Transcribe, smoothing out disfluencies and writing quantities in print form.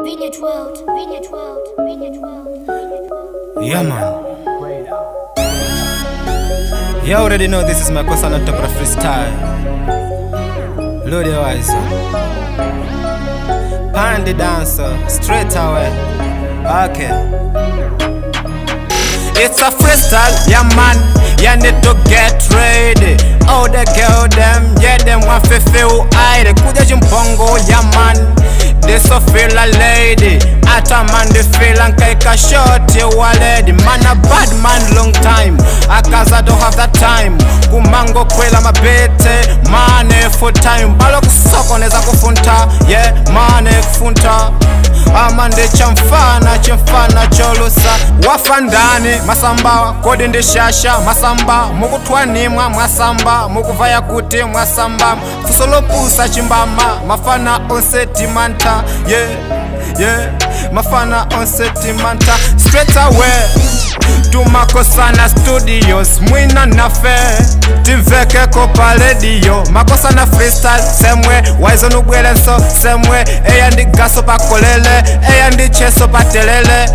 Vineyard World, Vineyard World, Vineyard World, Vineyard World. Yeah, man. You already know this is my Kosa on top of freestyle. Load your eyes. Pandy dancer, straight away. Okay. It's a freestyle, yeah man. You need to get ready. Oh, the girl them, yeah them want to feel I. Kuja jimpongo, yeah man. They so feel a lady. Ata man they feel and kaika short you a lady. Man a bad man long time. Akaza don't have that time. Kumango kwela mabete. Mane for time. Balo kusoko neza kufunta. Yeah, mane kufunta. Amande chamfana cholusa. Wafandani masamba kodi ndishasha masamba. Mukutwanimwa mwasamba. Mukuvaya kuti mwasamba. Fusolopusa chimbama. Mafana onseti manta. Yeah, yeah, mafana on setimanta. Straight away to Makosana Studios. Mwina nafe Tiveke kopa radio. Makosana freestyle same way. Wise on ubwele so same way. Eya ndi gaso pa kolele. Eya ndi cheso pa telele.